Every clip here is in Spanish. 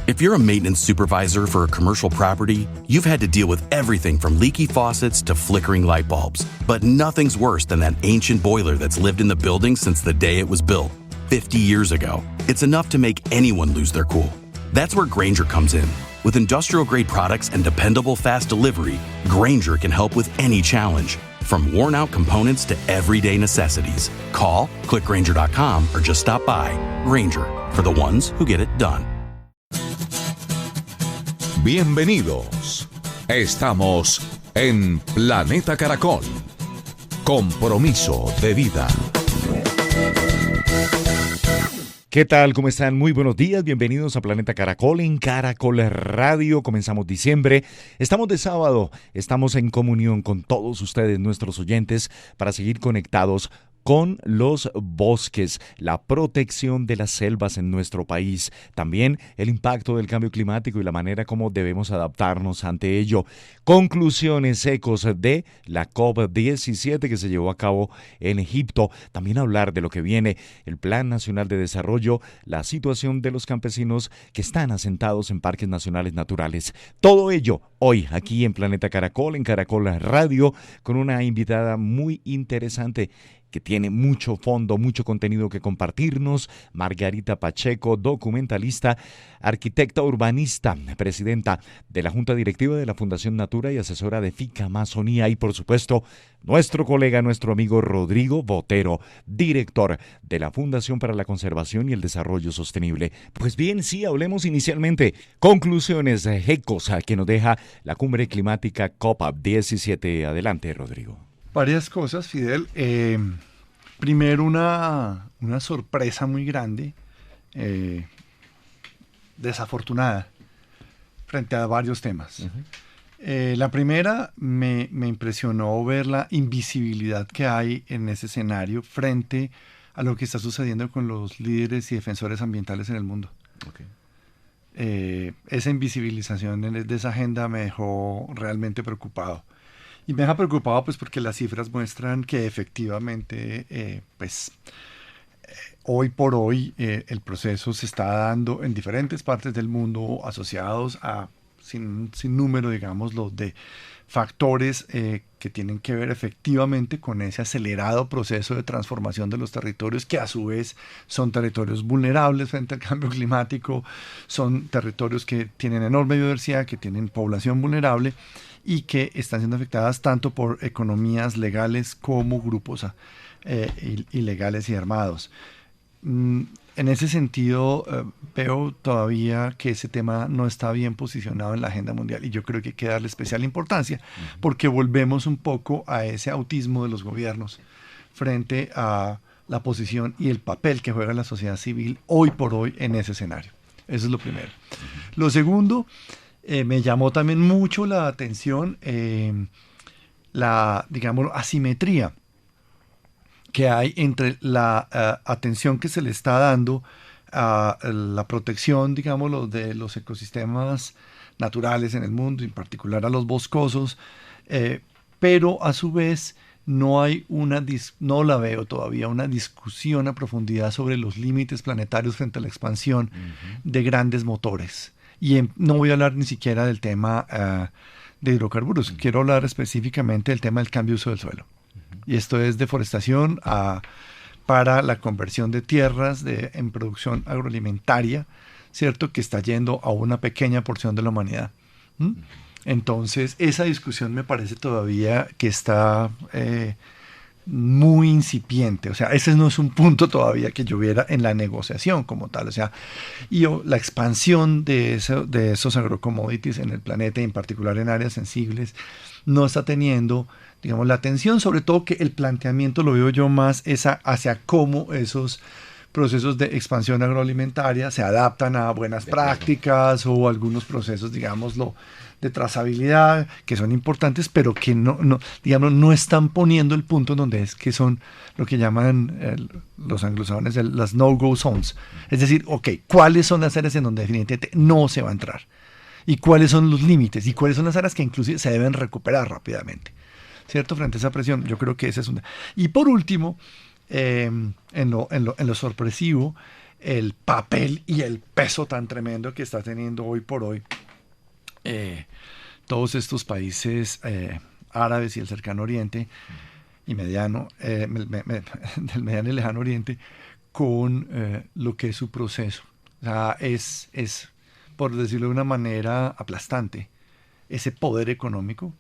If you're a maintenance supervisor for a commercial property, you've had to deal with everything from leaky faucets to flickering light bulbs. But nothing's worse than that ancient boiler that's lived in the building since the day it was built, 50 years ago. It's enough to make anyone lose their cool. That's where Grainger comes in. With industrial-grade products and dependable fast delivery, Grainger can help with any challenge, from worn-out components to everyday necessities. Call, click Grainger.com, or just stop by. Grainger, for the ones who get it done. Bienvenidos. Estamos en Planeta Caracol. Compromiso de vida. ¿Qué tal? ¿Cómo están? Muy buenos días. Bienvenidos a Planeta Caracol en Caracol Radio. Comenzamos diciembre. Estamos de sábado. Estamos en comunión con todos ustedes, nuestros oyentes, para seguir conectados con los bosques, la protección de las selvas en nuestro país, también el impacto del cambio climático y la manera como debemos adaptarnos ante ello. Conclusiones, ecos de la COP17 que se llevó a cabo en Egipto. También hablar de lo que viene, el Plan Nacional de Desarrollo, la situación de los campesinos que están asentados en parques nacionales naturales. Todo ello hoy aquí en Planeta Caracol, en Caracol Radio, con una invitada muy interesante que tiene mucho fondo, mucho contenido que compartirnos. Margarita Pacheco, documentalista, arquitecta urbanista, presidenta de la Junta Directiva de la Fundación Natura y asesora de FICA Amazonía. Y por supuesto, nuestro colega, nuestro amigo Rodrigo Botero, director de la Fundación para la Conservación y el Desarrollo Sostenible. Pues bien, sí, hablemos inicialmente. Conclusiones, ecos que nos deja la cumbre climática COP17. Adelante, Rodrigo. Varias cosas, Fidel. Primero, una sorpresa muy grande, desafortunada, frente a varios temas. Uh-huh. La primera, me impresionó ver la invisibilidad que hay en ese escenario frente a lo que está sucediendo con los líderes y defensores ambientales en el mundo. Okay. Esa invisibilización de esa agenda me dejó realmente preocupado. Y me deja preocupado pues porque las cifras muestran que efectivamente hoy por hoy el proceso se está dando en diferentes partes del mundo asociados a sin número, digamos, los de factores que tienen que ver efectivamente con ese acelerado proceso de transformación de los territorios, que a su vez son territorios vulnerables frente al cambio climático, son territorios que tienen enorme biodiversidad, que tienen población vulnerable y que están siendo afectadas tanto por economías legales como grupos ilegales y armados. En ese sentido, veo todavía que ese tema no está bien posicionado en la agenda mundial y yo creo que hay que darle especial importancia porque volvemos un poco a ese autismo de los gobiernos frente a la posición y el papel que juega la sociedad civil hoy por hoy en ese escenario. Eso es lo primero. Lo segundo, me llamó también mucho la atención la, digamos, asimetría que hay entre la atención que se le está dando a la protección, digamos, de los ecosistemas naturales en el mundo, en particular a los boscosos, pero a su vez no hay no la veo todavía, una discusión a profundidad sobre los límites planetarios frente a la expansión de grandes motores. Y no voy a hablar ni siquiera del tema de hidrocarburos, quiero hablar específicamente del tema del cambio de uso del suelo. Y esto es deforestación para la conversión de tierras en producción agroalimentaria, ¿cierto? Que está yendo a una pequeña porción de la humanidad. Entonces, esa discusión me parece todavía que está muy incipiente. O sea, ese no es un punto todavía que yo viera en la negociación como tal. O sea, la expansión de esos agrocommodities en el planeta, y en particular en áreas sensibles, no está teniendo, digamos, la atención, sobre todo que el planteamiento lo veo yo más hacia cómo esos procesos de expansión agroalimentaria se adaptan a buenas prácticas o algunos procesos, digámoslo, de trazabilidad que son importantes, pero que no están poniendo el punto donde es que son lo que llaman los anglosajones las no-go zones. Es decir, ¿cuáles son las áreas en donde definitivamente no se va a entrar? ¿Y cuáles son los límites? ¿Y cuáles son las áreas que inclusive se deben recuperar rápidamente? ¿Cierto? Frente a esa presión, yo creo que esa es una. Y por último, en lo sorpresivo, el papel y el peso tan tremendo que está teniendo hoy por hoy todos estos países árabes y el cercano oriente y del mediano y lejano oriente con lo que es su proceso. O sea, es, por decirlo de una manera, aplastante ese poder económico,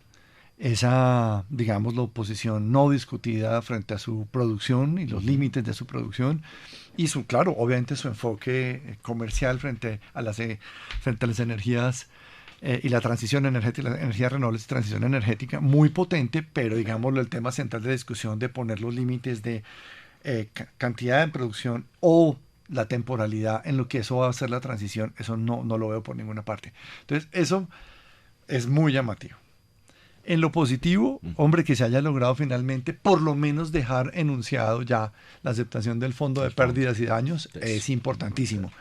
esa, digamos, la oposición no discutida frente a su producción y los límites de su producción, y claro, obviamente su enfoque comercial frente a las energías y la transición energética, las energías renovables y transición energética, muy potente, pero digámoslo, el tema central de discusión de poner los límites de cantidad de producción o la temporalidad en lo que eso va a hacer la transición, eso no lo veo por ninguna parte. Entonces, eso es muy llamativo. En lo positivo, hombre, que se haya logrado finalmente por lo menos dejar enunciado ya la aceptación del fondo de pérdidas y daños es importantísimo.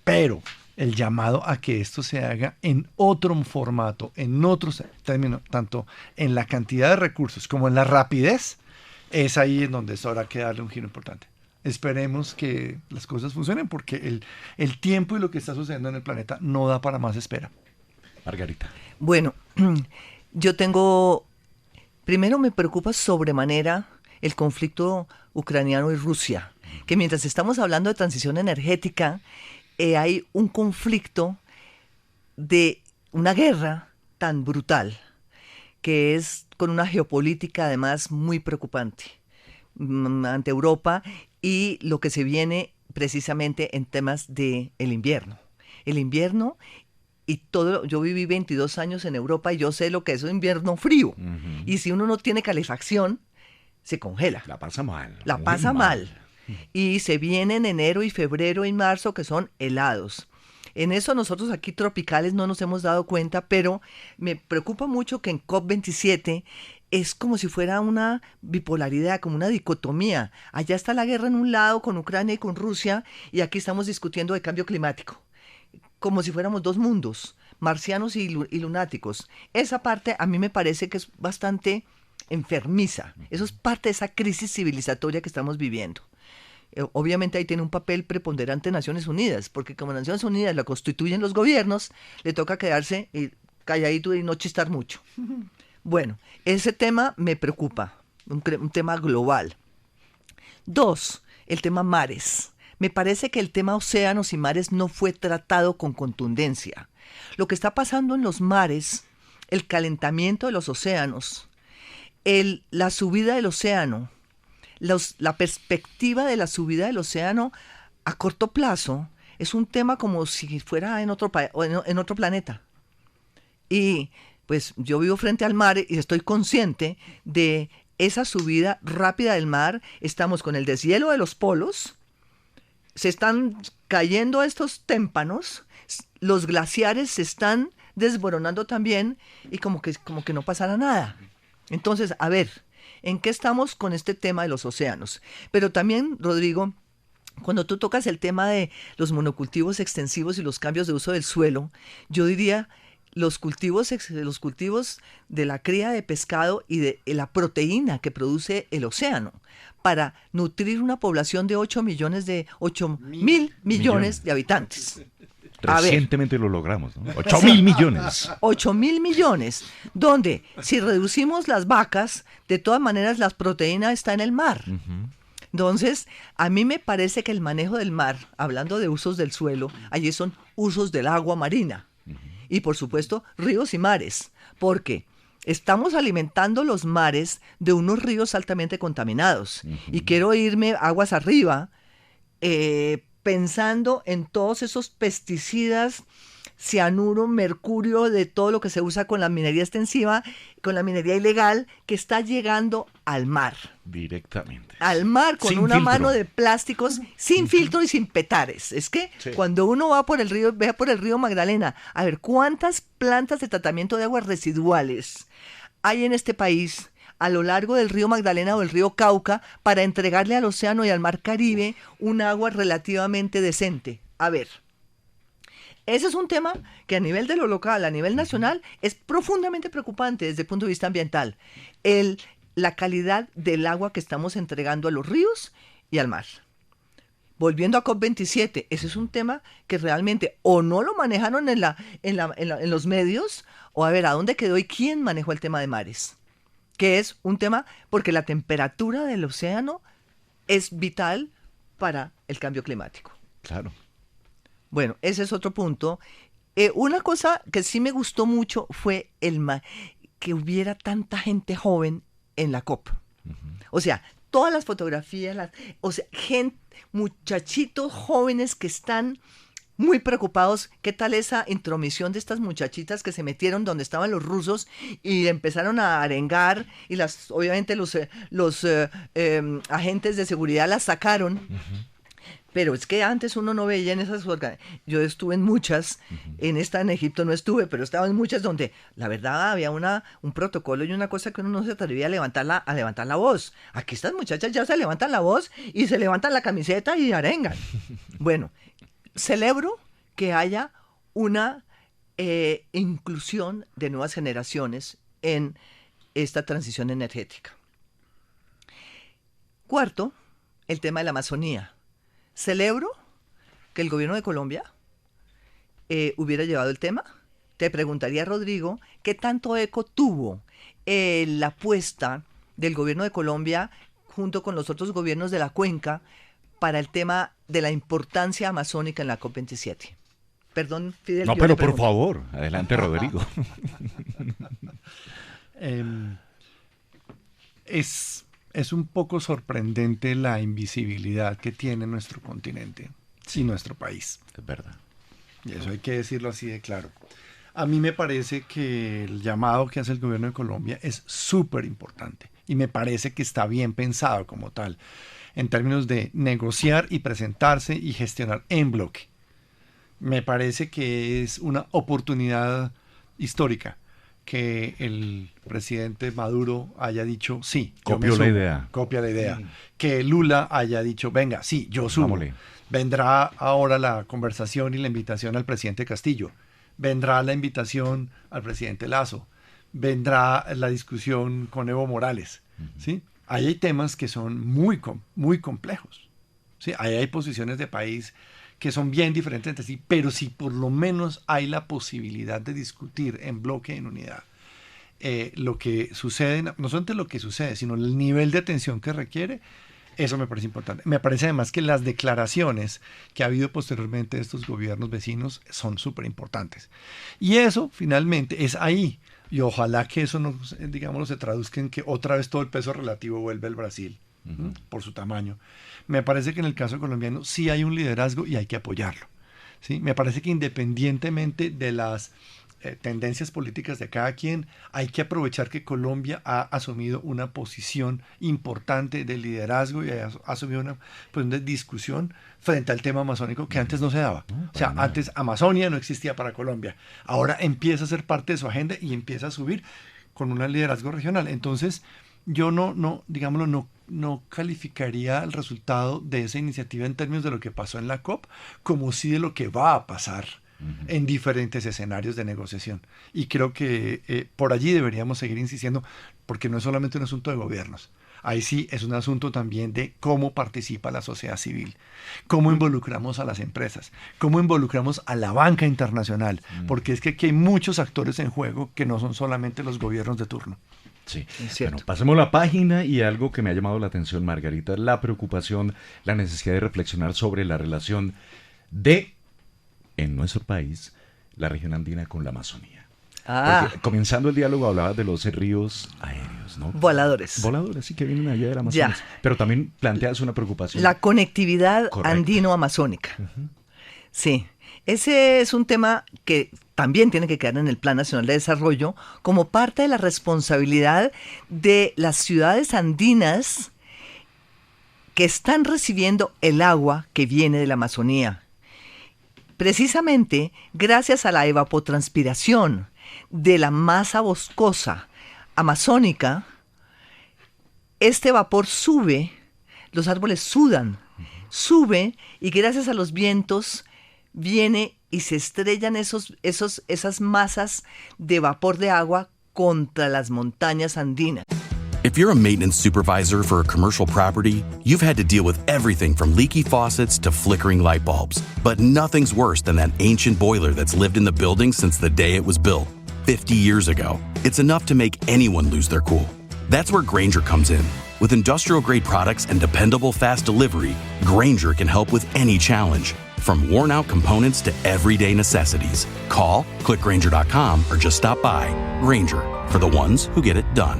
Pero el llamado a que esto se haga en otro formato, en otros términos, tanto en la cantidad de recursos como en la rapidez, es ahí en donde habrá que darle un giro importante. Esperemos que las cosas funcionen porque el tiempo y lo que está sucediendo en el planeta no da para más espera. Margarita. Bueno, primero me preocupa sobremanera el conflicto ucraniano y Rusia, que mientras estamos hablando de transición energética, hay un conflicto de una guerra tan brutal, que es con una geopolítica además muy preocupante ante Europa y lo que se viene precisamente en temas del invierno. El invierno y todo, yo viví 22 años en Europa y yo sé lo que es un invierno frío. Uh-huh. Y si uno no tiene calefacción, se congela. La pasa mal. La pasa mal. Y se viene en enero y febrero y marzo que son helados. En eso nosotros aquí tropicales no nos hemos dado cuenta, pero me preocupa mucho que en COP27 es como si fuera una bipolaridad, como una dicotomía. Allá está la guerra en un lado con Ucrania y con Rusia y aquí estamos discutiendo de cambio climático. Como si fuéramos dos mundos, marcianos y lunáticos. Esa parte a mí me parece que es bastante enfermiza. Eso es parte de esa crisis civilizatoria que estamos viviendo. Obviamente ahí tiene un papel preponderante Naciones Unidas, porque como Naciones Unidas la constituyen los gobiernos, le toca quedarse calladito y no chistar mucho. Bueno, ese tema me preocupa, un tema global. 2, el tema mares. Me parece que el tema océanos y mares no fue tratado con contundencia. Lo que está pasando en los mares, el calentamiento de los océanos, la subida del océano, la perspectiva de la subida del océano a corto plazo, es un tema como si fuera en otro planeta. Y pues yo vivo frente al mar y estoy consciente de esa subida rápida del mar. Estamos con el deshielo de los polos, se están cayendo estos témpanos, los glaciares se están desboronando también y como que no pasara nada. Entonces, a ver, ¿en qué estamos con este tema de los océanos? Pero también, Rodrigo, cuando tú tocas el tema de los monocultivos extensivos y los cambios de uso del suelo, yo diría los cultivos de la cría de pescado y de la proteína que produce el océano para nutrir una población de 8 mil millones de habitantes. Recientemente lo logramos, ¿no? 8.000 millones. 8.000 millones, donde si reducimos las vacas, de todas maneras la proteína está en el mar. Uh-huh. Entonces, a mí me parece que el manejo del mar, hablando de usos del suelo, allí son usos del agua marina. Uh-huh. Y por supuesto, ríos y mares, porque estamos alimentando los mares de unos ríos altamente contaminados. Uh-huh. Y quiero irme aguas arriba, pensando en todos esos pesticidas, cianuro, mercurio, de todo lo que se usa con la minería extensiva, con la minería ilegal, que está llegando al mar. Directamente. Al mar, con una mano de plásticos, sin filtro y sin petares. Es que cuando uno va por el río Magdalena, a ver cuántas plantas de tratamiento de aguas residuales hay en este país, a lo largo del río Magdalena o del río Cauca, para entregarle al océano y al mar Caribe un agua relativamente decente. A ver, ese es un tema que a nivel de lo local, a nivel nacional, es profundamente preocupante desde el punto de vista ambiental. La calidad del agua que estamos entregando a los ríos y al mar. volviendo a COP27, ese es un tema que realmente o no lo manejaron en los medios, o a ver, ¿a dónde quedó y quién manejó el tema de mares? Que es un tema porque la temperatura del océano es vital para el cambio climático. Claro. Bueno, ese es otro punto. Una cosa que sí me gustó mucho fue que hubiera tanta gente joven en la COP. O sea, todas las fotografías, muchachitos jóvenes que están muy preocupados. ¿Qué tal esa intromisión de estas muchachitas que se metieron donde estaban los rusos y empezaron a arengar y obviamente los agentes de seguridad las sacaron? Pero es que antes uno no veía en esas organizaciones. Yo estuve en muchas, en Egipto no estuve, pero estaba en muchas donde la verdad había un protocolo y una cosa que uno no se atrevía a levantar la voz. Aquí estas muchachas ya se levantan la voz y se levantan la camiseta y arengan. Bueno, celebro que haya una inclusión de nuevas generaciones en esta transición energética. Cuarto, el tema de la Amazonía. Celebro que el gobierno de Colombia hubiera llevado el tema. Te preguntaría, Rodrigo, ¿qué tanto eco tuvo la apuesta del gobierno de Colombia junto con los otros gobiernos de la cuenca para el tema de la importancia amazónica en la COP27? Perdón, Fidel. No, pero por favor, adelante, Rodrigo. Es un poco sorprendente la invisibilidad que tiene nuestro continente y nuestro país. Es verdad. Y eso hay que decirlo así de claro. A mí me parece que el llamado que hace el gobierno de Colombia es súper importante y me parece que está bien pensado como tal, en términos de negociar y presentarse y gestionar en bloque. Me parece que es una oportunidad histórica que el presidente Maduro haya dicho, sí, copia la idea. Que Lula haya dicho, venga, sí, yo subo. Vámonos. Vendrá ahora la conversación y la invitación al presidente Castillo. Vendrá la invitación al presidente Lazo. Vendrá la discusión con Evo Morales. ¿Sí? Ahí hay temas que son muy complejos. ¿Sí? Ahí hay posiciones de país que son bien diferentes entre sí, pero si por lo menos hay la posibilidad de discutir en bloque, en unidad, lo que sucede, no solamente lo que sucede, sino el nivel de atención que requiere, eso me parece importante. Me parece además que las declaraciones que ha habido posteriormente de estos gobiernos vecinos son súper importantes. Y eso finalmente es ahí. Y ojalá que eso no, digamos, se traduzca en que otra vez todo el peso relativo vuelve al Brasil, por su tamaño. Me parece que en el caso colombiano sí hay un liderazgo y hay que apoyarlo. ¿Sí? Me parece que independientemente de las tendencias políticas de cada quien, hay que aprovechar que Colombia ha asumido una posición importante de liderazgo y ha asumido una posición de discusión frente al tema amazónico que antes no se daba. O sea, antes Amazonia no existía para Colombia. Ahora empieza a ser parte de su agenda y empieza a subir con un liderazgo regional. Entonces, yo no calificaría el resultado de esa iniciativa en términos de lo que pasó en la COP, como sí de lo que va a pasar en diferentes escenarios de negociación. Y creo que por allí deberíamos seguir insistiendo, porque no es solamente un asunto de gobiernos. Ahí sí es un asunto también de cómo participa la sociedad civil, cómo involucramos a las empresas, cómo involucramos a la banca internacional, porque es que aquí hay muchos actores en juego que no son solamente los gobiernos de turno. Sí, bueno, pasemos la página y algo que me ha llamado la atención, Margarita, la preocupación, la necesidad de reflexionar sobre la relación en nuestro país, la región andina con la Amazonía. Porque, comenzando el diálogo hablabas de los ríos aéreos, ¿no? Voladores. Voladores, sí, que vienen allá del Amazonas. Ya. Pero también planteas una preocupación. La conectividad andino-amazónica. Sí, ese es un tema que también tiene que quedar en el Plan Nacional de Desarrollo como parte de la responsabilidad de las ciudades andinas que están recibiendo el agua que viene de la Amazonía. Precisamente gracias a la evapotranspiración de la masa boscosa amazónica, este vapor sube, los árboles sube y gracias a los vientos viene y se estrellan esas masas de vapor de agua contra las montañas andinas. If you're a maintenance supervisor for a commercial property, you've had to deal with everything from leaky faucets to flickering light bulbs. But nothing's worse than that ancient boiler that's lived in the building since the day it was built, 50 years ago. It's enough to make anyone lose their cool. That's where Grainger comes in. With industrial-grade products and dependable fast delivery, Grainger can help with any challenge, from worn-out components to everyday necessities. Call, click Grainger.com, or just stop by. Grainger, for the ones who get it done.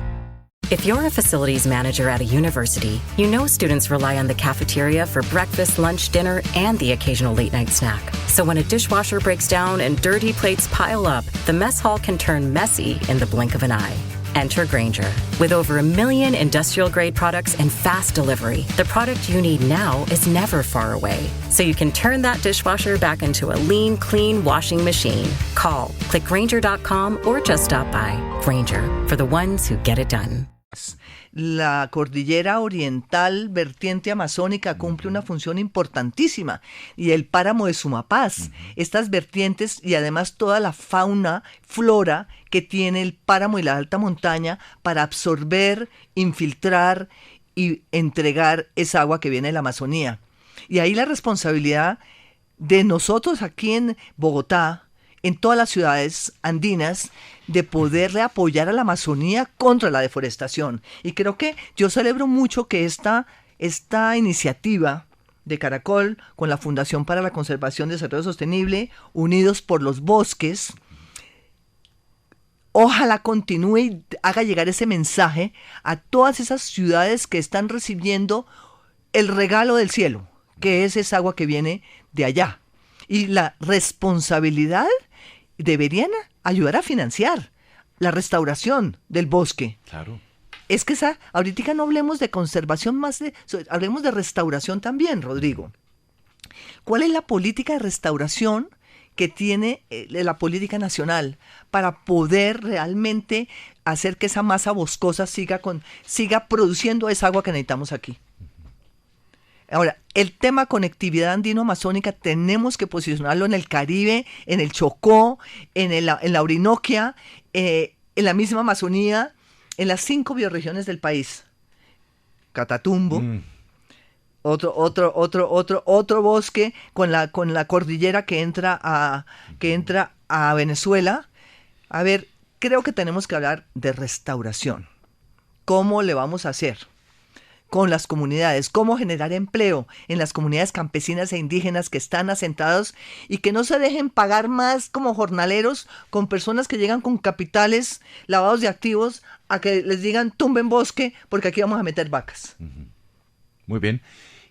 If you're a facilities manager at a university, you know students rely on the cafeteria for breakfast, lunch, dinner, and the occasional late-night snack. So when a dishwasher breaks down and dirty plates pile up, the mess hall can turn messy in the blink of an eye. Enter Grainger. With over 1 million industrial-grade products and fast delivery, the product you need now is never far away. So you can turn that dishwasher back into a lean, clean washing machine. Call, click Grainger.com, or just stop by. Grainger, for the ones who get it done. La cordillera oriental vertiente amazónica cumple una función importantísima, y el páramo de Sumapaz, estas vertientes y además toda la fauna, flora que tiene el páramo y la alta montaña para absorber, infiltrar y entregar esa agua que viene de la Amazonía. Y ahí la responsabilidad de nosotros aquí en Bogotá, en todas las ciudades andinas, de poderle apoyar a la Amazonía contra la deforestación. Y creo que yo celebro mucho que esta iniciativa de Caracol con la Fundación para la Conservación y Desarrollo Sostenible, Unidos por los Bosques, ojalá continúe y haga llegar ese mensaje a todas esas ciudades que están recibiendo el regalo del cielo, que es esa agua que viene de allá. Y la responsabilidad deberían ayudar a financiar la restauración del bosque. Claro. Es que ahorita no hablemos de conservación hablemos de restauración también, Rodrigo. ¿Cuál es la política de restauración que tiene la política nacional para poder realmente hacer que esa masa boscosa siga produciendo esa agua que necesitamos aquí? Ahora, el tema conectividad andino-amazónica tenemos que posicionarlo en el Caribe, en el Chocó, en la Orinoquia, en la misma Amazonía, en las 5 bioregiones del país. Catatumbo, otro bosque con la cordillera que entra a Venezuela. A ver, creo que tenemos que hablar de restauración. ¿Cómo le vamos a hacer con las comunidades? ¿Cómo generar empleo en las comunidades campesinas e indígenas que están asentados y que no se dejen pagar más como jornaleros con personas que llegan con capitales lavados de activos a que les digan tumben bosque porque aquí vamos a meter vacas? Muy bien.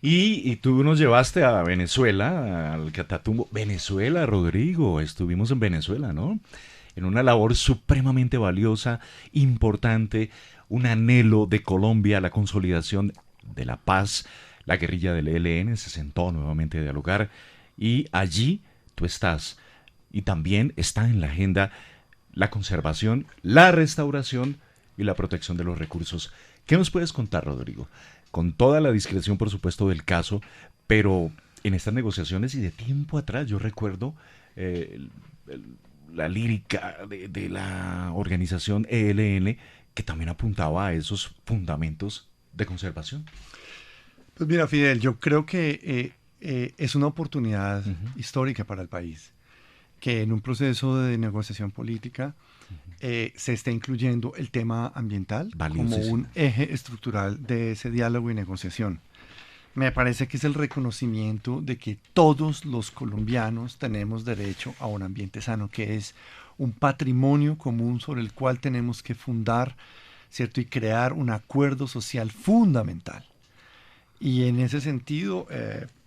Y tú nos llevaste a Venezuela, al Catatumbo. Venezuela, Rodrigo, estuvimos en Venezuela, ¿no? En una labor supremamente valiosa, importante, un anhelo de Colombia, la consolidación de la paz. La guerrilla del ELN se sentó nuevamente a dialogar y allí tú estás. Y también está en la agenda la conservación, la restauración y la protección de los recursos. ¿Qué nos puedes contar, Rodrigo? Con toda la discreción, por supuesto, del caso, pero en estas negociaciones y de tiempo atrás, yo recuerdo la lírica de la organización ELN, que también apuntaba a esos fundamentos de conservación. Pues mira, Fidel, yo creo que es una oportunidad histórica para el país, que en un proceso de negociación política se está incluyendo el tema ambiental como un eje estructural de ese diálogo y negociación. Me parece que es el reconocimiento de que todos los colombianos tenemos derecho a un ambiente sano, que es un patrimonio común sobre el cual tenemos que fundar, ¿cierto? Y crear un acuerdo social fundamental. Y en ese sentido,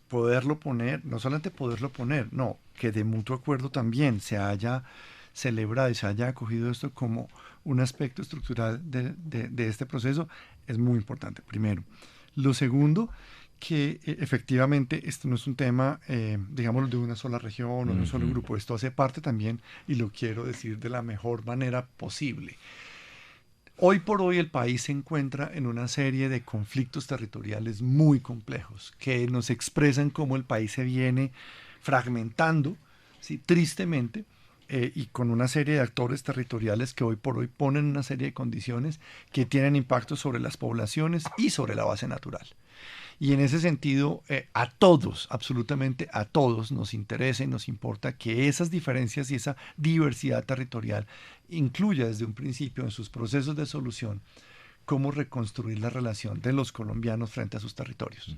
poderlo poner, no solamente poderlo poner, no, que de mutuo acuerdo también se haya celebrado y se haya acogido esto como un aspecto estructural de este proceso, es muy importante, primero. Lo segundo, que efectivamente esto no es un tema, digamos, de una sola región o de un solo grupo. Esto hace parte también, y lo quiero decir de la mejor manera posible. Hoy por hoy el país se encuentra en una serie de conflictos territoriales muy complejos que nos expresan cómo el país se viene fragmentando, ¿sí? Tristemente, y con una serie de actores territoriales que hoy por hoy ponen una serie de condiciones que tienen impacto sobre las poblaciones y sobre la base natural. Y en ese sentido, a todos, absolutamente a todos, nos interesa y nos importa que esas diferencias y esa diversidad territorial incluya desde un principio en sus procesos de solución cómo reconstruir la relación de los colombianos frente a sus territorios.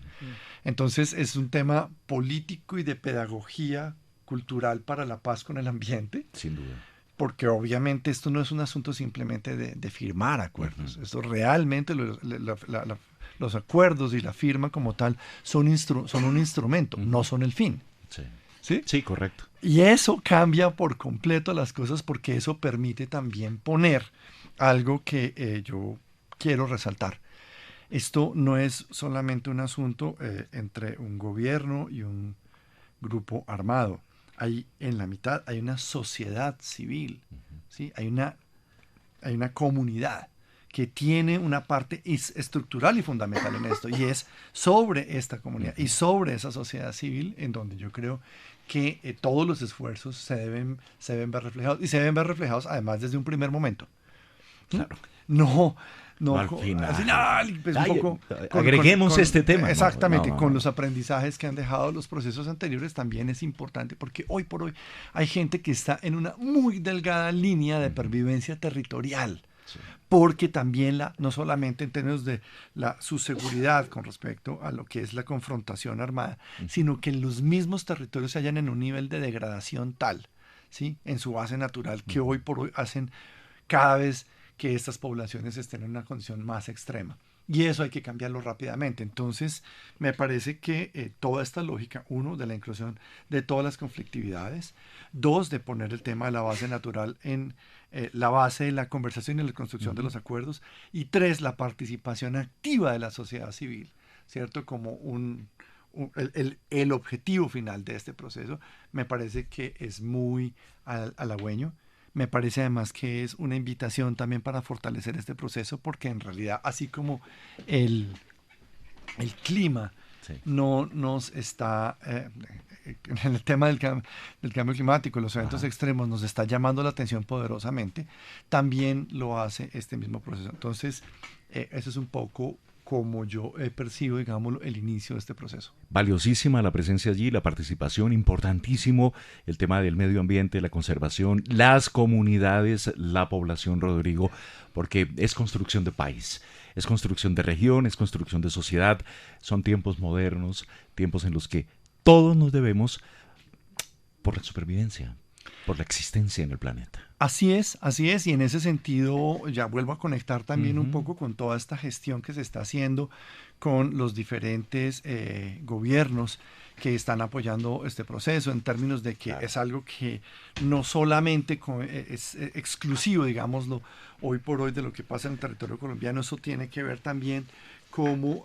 Entonces es un tema político y de pedagogía cultural para la paz con el ambiente. Sin duda. Porque obviamente esto no es un asunto simplemente de firmar acuerdos. Esto realmente los acuerdos y la firma como tal son un instrumento, no son el fin. Sí. ¿Sí? Sí, correcto. Y eso cambia por completo las cosas porque eso permite también poner algo que yo quiero resaltar. Esto no es solamente un asunto entre un gobierno y un grupo armado. En la mitad hay una sociedad civil, ¿sí? Hay una comunidad que tiene una parte estructural y fundamental en esto, y es sobre esta comunidad y sobre esa sociedad civil en donde yo creo que todos los esfuerzos se deben ver reflejados, y se deben ver reflejados además desde un primer momento. Claro. No al final. Al final, pues, Ay, un poco agreguemos este tema. Exactamente, No. con los aprendizajes que han dejado los procesos anteriores también es importante, porque hoy por hoy hay gente que está en una muy delgada línea de pervivencia territorial. Sí. Porque también no solamente en términos de su seguridad con respecto a lo que es la confrontación armada, sino que en los mismos territorios se hallan en un nivel de degradación tal, ¿sí? En su base natural, que hoy por hoy hacen cada vez que estas poblaciones estén en una condición más extrema. Y eso hay que cambiarlo rápidamente. Entonces, me parece que toda esta lógica, uno, de la inclusión de todas las conflictividades, dos, de poner el tema de la base natural en la base de la conversación y la construcción de los acuerdos, y tres, la participación activa de la sociedad civil, ¿cierto? Como el objetivo final de este proceso, me parece que es muy halagüeño. Me parece además que es una invitación también para fortalecer este proceso, porque en realidad, así como el clima no nos está, en el tema del cambio climático, los eventos extremos nos está llamando la atención poderosamente, también lo hace este mismo proceso. Entonces, eso es un poco como yo percibo, digamos, el inicio de este proceso. Valiosísima la presencia allí, la participación, importantísimo el tema del medio ambiente, la conservación, las comunidades, la población, Rodrigo, porque es construcción de país, es construcción de región, es construcción de sociedad, son tiempos modernos, tiempos en los que todos nos debemos por la supervivencia, por la existencia en el planeta. Así es, y en ese sentido ya vuelvo a conectar también un poco con toda esta gestión que se está haciendo con los diferentes gobiernos que están apoyando este proceso, en términos de que es algo que no solamente es exclusivo, digámoslo, hoy por hoy de lo que pasa en el territorio colombiano, eso tiene que ver también cómo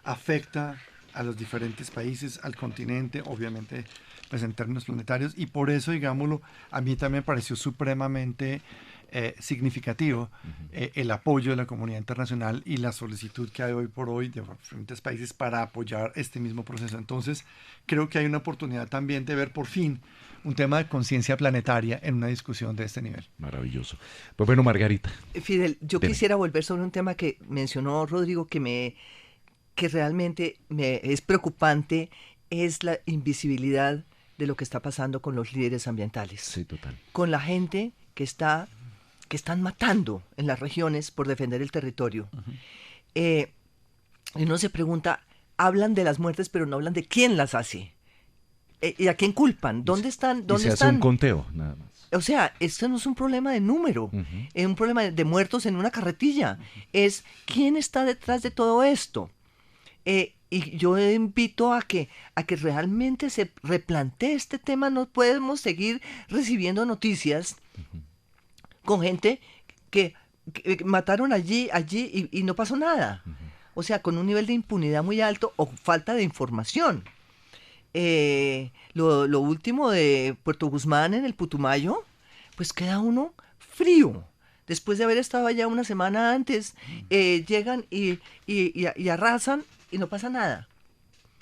afecta a los diferentes países, al continente, obviamente, pues en términos planetarios, y por eso, digámoslo, a mí también me pareció supremamente significativo el apoyo de la comunidad internacional y la solicitud que hay hoy por hoy de diferentes países para apoyar este mismo proceso. Entonces, creo que hay una oportunidad también de ver por fin un tema de conciencia planetaria en una discusión de este nivel. Maravilloso. Pues bueno, Margarita. Fidel, yo quisiera volver sobre un tema que mencionó Rodrigo, que realmente es preocupante, es la invisibilidad de lo que está pasando con los líderes ambientales. Sí, total. Con la gente que están matando en las regiones por defender el territorio. Y uno se pregunta, hablan de las muertes, pero no hablan de quién las hace. ¿Y a quién culpan? ¿Dónde están? ¿Dónde se hace un conteo, nada más? O sea, esto no es un problema de número, es un problema de muertos en una carretilla. Es quién está detrás de todo esto. Y yo invito a que realmente se replantee este tema. No podemos seguir recibiendo noticias con gente que mataron allí y no pasó nada. O sea, con un nivel de impunidad muy alto o falta de información. Lo último de Puerto Guzmán en el Putumayo, pues queda uno frío. Después de haber estado allá una semana antes, llegan y arrasan y no pasa nada.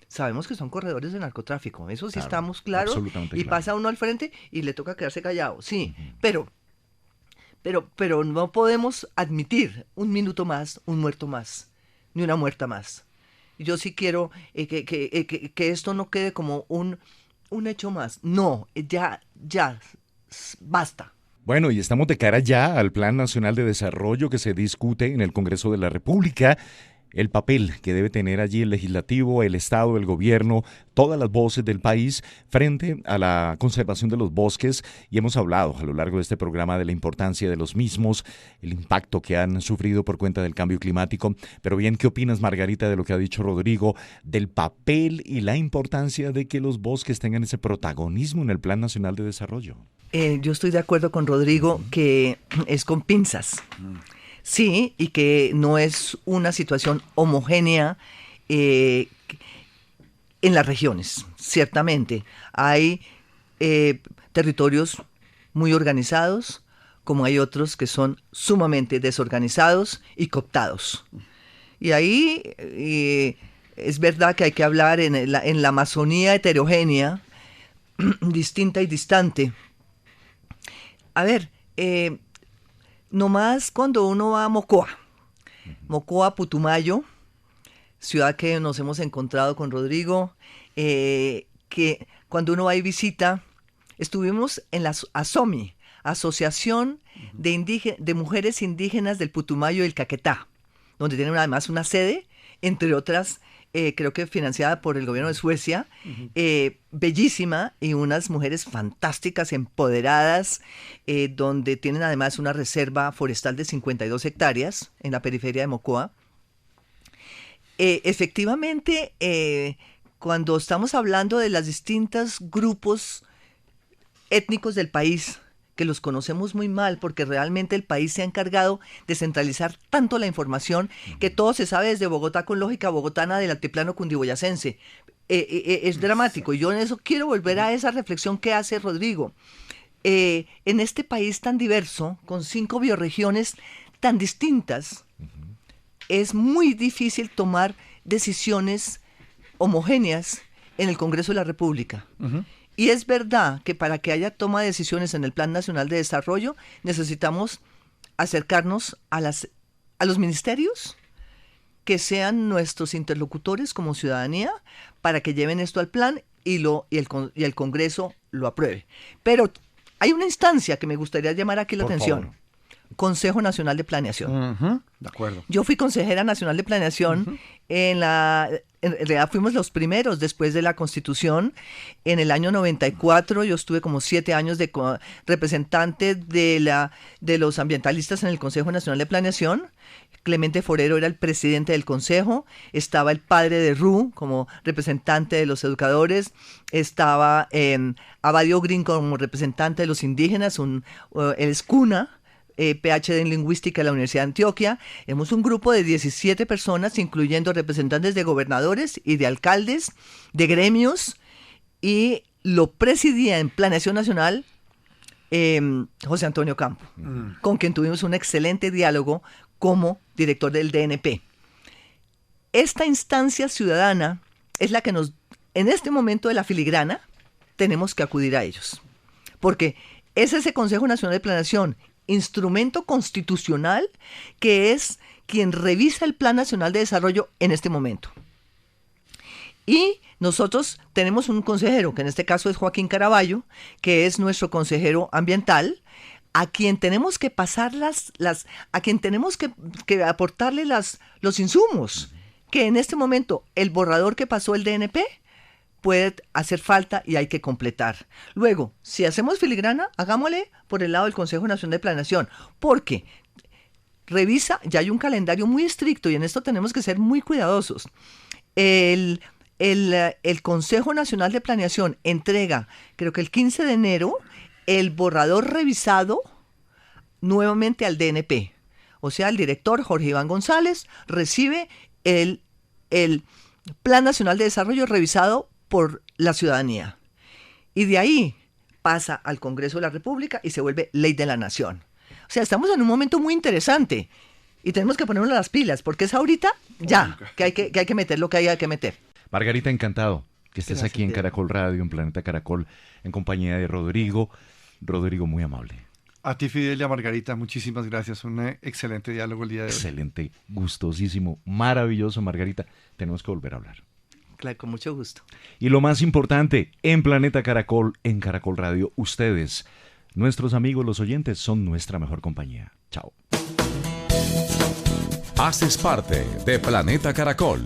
sabemos que son corredores de narcotráfico, eso sí Claro, estamos claros, absolutamente y claro. pasa uno al frente y le toca quedarse callado, sí, pero no podemos admitir un minuto más, un muerto más, ni una muerta más. Yo sí quiero que esto no quede como un hecho más. No, ya, basta. Bueno, y estamos de cara ya al Plan Nacional de Desarrollo que se discute en el Congreso de la República. El papel que debe tener allí el legislativo, el Estado, el gobierno, todas las voces del país frente a la conservación de los bosques. Y hemos hablado a lo largo de este programa de la importancia de los mismos, el impacto que han sufrido por cuenta del cambio climático. Pero bien, ¿qué opinas, Margarita, de lo que ha dicho Rodrigo, del papel y la importancia de que los bosques tengan ese protagonismo en el Plan Nacional de Desarrollo? Yo estoy de acuerdo con Rodrigo que es con pinzas. Sí, y que no es una situación homogénea en las regiones, ciertamente. Hay territorios muy organizados, como hay otros que son sumamente desorganizados y cooptados. Y ahí es verdad que hay que hablar en la Amazonía heterogénea, distinta y distante. A ver, nomás cuando uno va a Mocoa, Putumayo, ciudad que nos hemos encontrado con Rodrigo, que cuando uno va y visita, estuvimos en la ASOMI, Asociación de Mujeres Indígenas del Putumayo y el Caquetá, donde tienen además una sede, entre otras, creo que financiada por el gobierno de Suecia, bellísima, y unas mujeres fantásticas, empoderadas, donde tienen además una reserva forestal de 52 hectáreas en la periferia de Mocoa. Efectivamente, cuando estamos hablando de los distintos grupos étnicos del país, que los conocemos muy mal, porque realmente el país se ha encargado de centralizar tanto la información que todo se sabe desde Bogotá con lógica bogotana del altiplano cundiboyacense. Es dramático, y yo en eso quiero volver a esa reflexión que hace Rodrigo. En este país tan diverso, con 5 bioregiones tan distintas, es muy difícil tomar decisiones homogéneas en el Congreso de la República. Y es verdad que para que haya toma de decisiones en el Plan Nacional de Desarrollo necesitamos acercarnos a los ministerios, que sean nuestros interlocutores como ciudadanía, para que lleven esto al plan y el Congreso lo apruebe. Pero hay una instancia que me gustaría llamar aquí la atención. Favor. Consejo Nacional de Planeación. De acuerdo. Yo fui consejera nacional de planeación en realidad fuimos los primeros después de la Constitución. En el año 94 yo estuve como 7 años de representante de los ambientalistas en el Consejo Nacional de Planeación. Clemente Forero era el presidente del consejo, estaba el padre de Ru como representante de los educadores, estaba Abadio Green como representante de los indígenas, él es cuna, PhD en Lingüística de la Universidad de Antioquia. Éramos un grupo de 17 personas, incluyendo representantes de gobernadores y de alcaldes, de gremios, y lo presidía en Planeación Nacional José Antonio Campo, con quien tuvimos un excelente diálogo como director del DNP. Esta instancia ciudadana es la que en este momento de la filigrana, tenemos que acudir a ellos, porque es ese Consejo Nacional de Planeación, instrumento constitucional, que es quien revisa el Plan Nacional de Desarrollo en este momento. Y nosotros tenemos un consejero, que en este caso es Joaquín Caraballo, que es nuestro consejero ambiental, a quien tenemos que pasar a quien tenemos que aportarle los insumos, que en este momento el borrador que pasó el DNP puede hacer falta y hay que completar. Luego, si hacemos filigrana, hagámosle por el lado del Consejo Nacional de Planeación, porque revisa, ya hay un calendario muy estricto y en esto tenemos que ser muy cuidadosos. El Consejo Nacional de Planeación entrega, creo que el 15 de enero, el borrador revisado nuevamente al DNP. O sea, el director Jorge Iván González recibe el Plan Nacional de Desarrollo revisado por la ciudadanía. Y de ahí pasa al Congreso de la República y se vuelve ley de la nación. O sea, estamos en un momento muy interesante y tenemos que ponernos las pilas, porque es ahorita ya que hay que meter lo que haya que meter. Margarita, encantado que estés Gracias, aquí en Diego. Caracol Radio, en Planeta Caracol, en compañía de Rodrigo. Rodrigo, muy amable. A ti, Fidel, y a Margarita, muchísimas gracias. Un excelente diálogo el día de hoy. Excelente, gustosísimo, maravilloso, Margarita. Tenemos que volver a hablar. Claro, con mucho gusto. Y lo más importante, en Planeta Caracol, en Caracol Radio, ustedes, nuestros amigos, los oyentes, son nuestra mejor compañía. Chao. Haces parte de Planeta Caracol.